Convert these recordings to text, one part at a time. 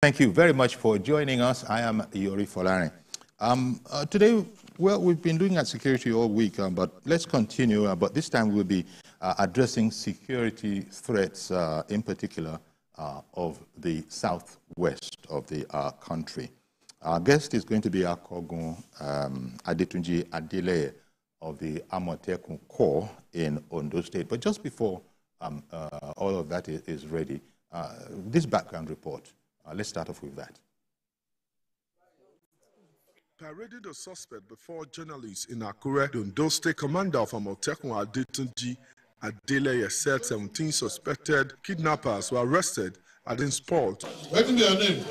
Thank you very much for joining us. I am Yori Folari. Today, well, we've been doing security all week, but let's continue. But this time we'll be addressing security threats, in particular, of the southwest of the country. Our guest is going to be Akogun Adetunji Adeleye of the Amotekun Corps in Ondo State. But just before all of that is ready, this background report. Let's start off with that. Parading the suspect before journalists in Akure, the Ondo State commander of Amotekun Adetunji Adeleye said 17 suspected kidnappers were arrested at the spot. What's your name?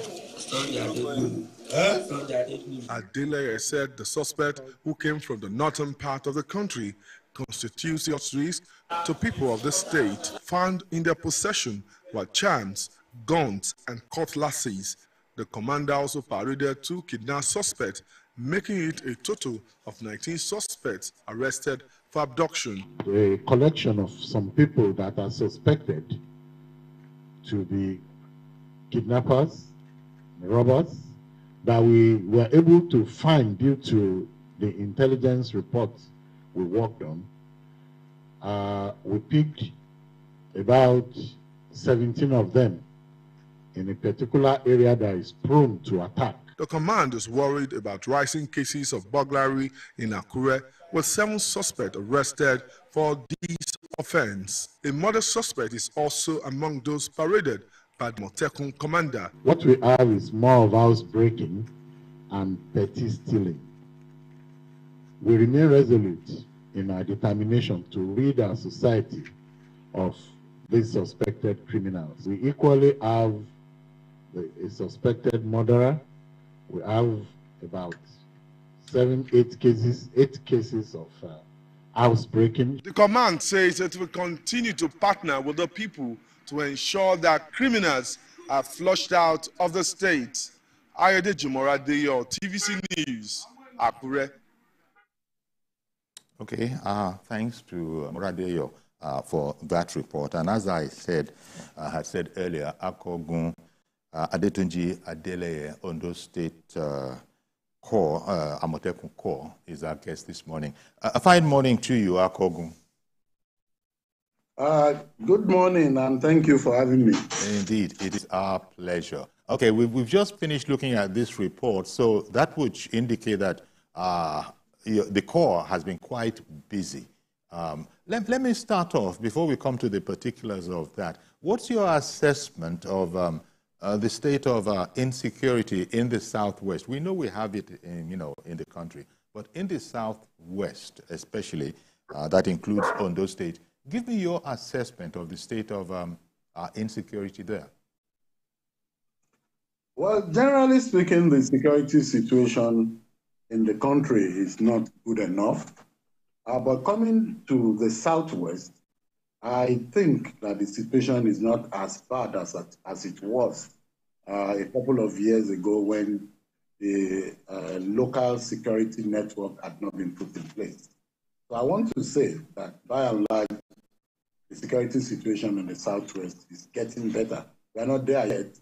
Adeleye said the suspect, who came from the northern part of the country, constitutes serious risk to people of the state. Found in their possession were charms, guns, and cutlasses. The commander also paraded 2 kidnapped suspects, making it a total of 19 suspects arrested for abduction. A collection of some people that are suspected to be kidnappers, robbers, that we were able to find due to the intelligence reports we worked on. We picked about 17 of them in a particular area that is prone to attack. The command is worried about rising cases of burglary in Akure, with 7 suspects arrested for this offense. A murder suspect is also among those paraded by the Amotekun commander. What we have is more of housebreaking and petty stealing. We remain resolute in our determination to rid our society of these suspected criminals. We equally have a suspected murderer. We have about 8 cases of housebreaking. The command says it will continue to partner with the people to ensure that criminals are flushed out of the state. Adetunji, TVC News, Akure. Okay, thanks to Moradeyo for that report. And as I had said earlier, Akogun Adetunji Adeleye, Ondo State Corps, Amotekun Corps, is our guest this morning. A fine morning to you, Akogun. Good morning, and thank you for having me. Indeed, it is our pleasure. Okay, we've just finished looking at this report, so that would indicate that the Corps has been quite busy. Let me start off, before we come to the particulars of that. What's your assessment of the state of insecurity in the Southwest? We know we have it in the country, but in the Southwest especially, that includes Ondo State. Give me your assessment of the state of insecurity there. Well, generally speaking, the security situation in the country is not good enough. But coming to the Southwest, I think that the situation is not as bad as it was a couple of years ago when the local security network had not been put in place. So I want to say that by and large, the security situation in the Southwest is getting better. We are not there yet,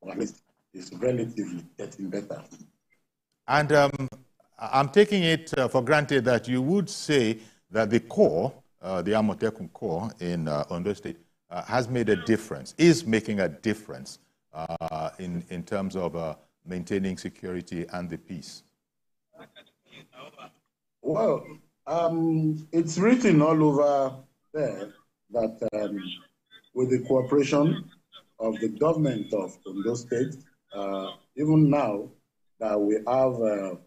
or at least it's relatively getting better. And I'm taking it for granted that you would say that the Corps, the Amotekun Corps in Ondo State, has made a difference, is making a difference in terms of maintaining security and the peace. Well, it's written all over there that with the cooperation of the government of Ondo State, even now that we have a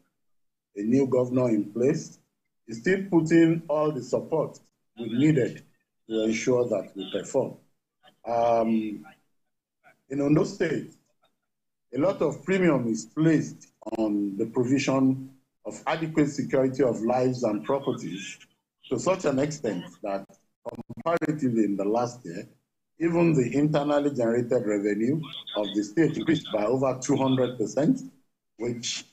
new governor in place, is still putting all the support we needed to ensure that we perform. In Ondo State, a lot of premium is placed on the provision of adequate security of lives and properties to such an extent that comparatively in the last year, even the internally generated revenue of the state increased by over 200%, which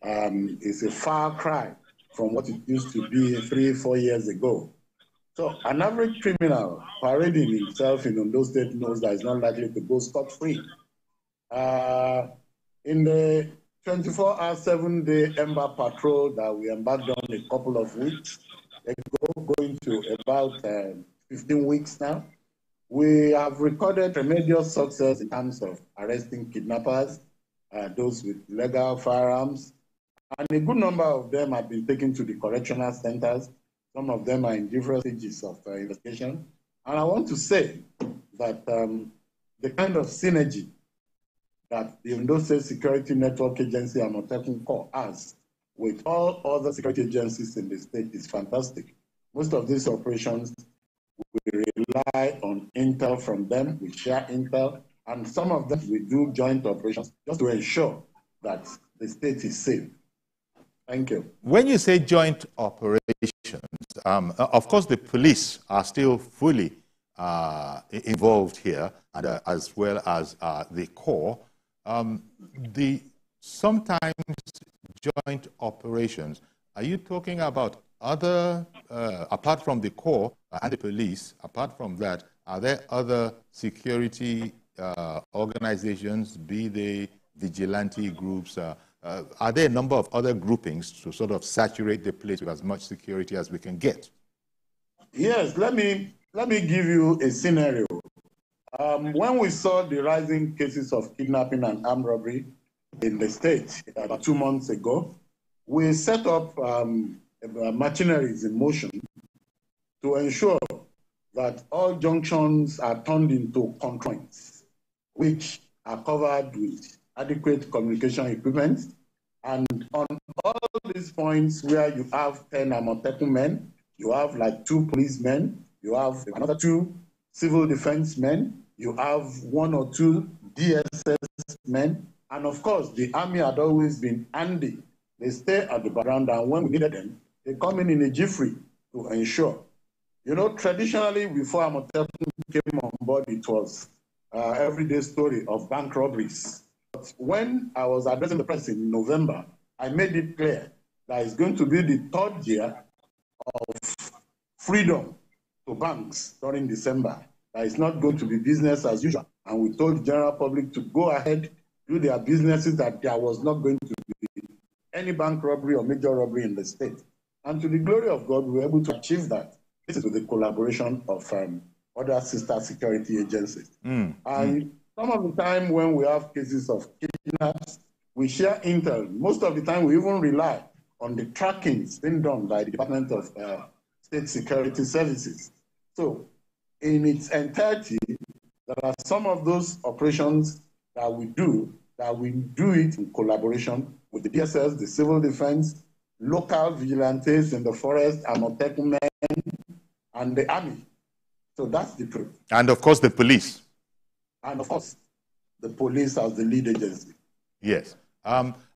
is a far cry from what it used to be 3-4 years ago. So an average criminal parading himself in Ondo State knows that he's not likely to go scot-free. In the 24-hour, 7-day Ember Patrol that we embarked on a couple of weeks ago, going to about 15 weeks now, we have recorded tremendous success in terms of arresting kidnappers, those with legal firearms, and a good number of them have been taken to the correctional centers. Some of them are in different stages of investigation. And I want to say that the kind of synergy that the Ondo State Security Network Agency Amotekun Corps has with all other security agencies in the state is fantastic. Most of these operations, we rely on intel from them, we share intel, and some of them we do joint operations just to ensure that the state is safe. Thank you. When you say joint operations, of course the police are still fully involved here, and, as well as the Corps. The sometimes joint operations, are you talking about other, apart from the Corps and the police, apart from that, are there other security organizations, be they vigilante groups, are there a number of other groupings to sort of saturate the place with as much security as we can get? Yes, let me give you a scenario. When we saw the rising cases of kidnapping and armed robbery in the state about 2 months ago, we set up machineries in motion to ensure that all junctions are turned into control points, which are covered with adequate communication equipment. And on all these points where you have 10 Amotekun men, you have like 2 policemen, you have another 2 civil defense men, you have 1 or 2 DSS men, and of course, the army had always been handy. They stay at the background, and when we needed them, they come in a jiffy to ensure. You know, traditionally, before Amotekun came on board, it was everyday story of bank robberies. But when I was addressing the press in November, I made it clear that it's going to be the 3rd year of freedom to banks during December. That it's not going to be business as usual. And we told the general public to go ahead, do their businesses, that there was not going to be any bank robbery or major robbery in the state. And to the glory of God, we were able to achieve that. This is with the collaboration of other sister security agencies. And some of the time when we have cases of kidnaps, we share intel. Most of the time, we even rely on the trackings being done by the Department of State Security Services. So, in its entirety, there are some of those operations that we do it in collaboration with the DSS, the civil defense, local vigilantes in the forest, Amotekun men, and the army. So that's the truth. And of course, the police. And of course, the police as the lead agency. Yes.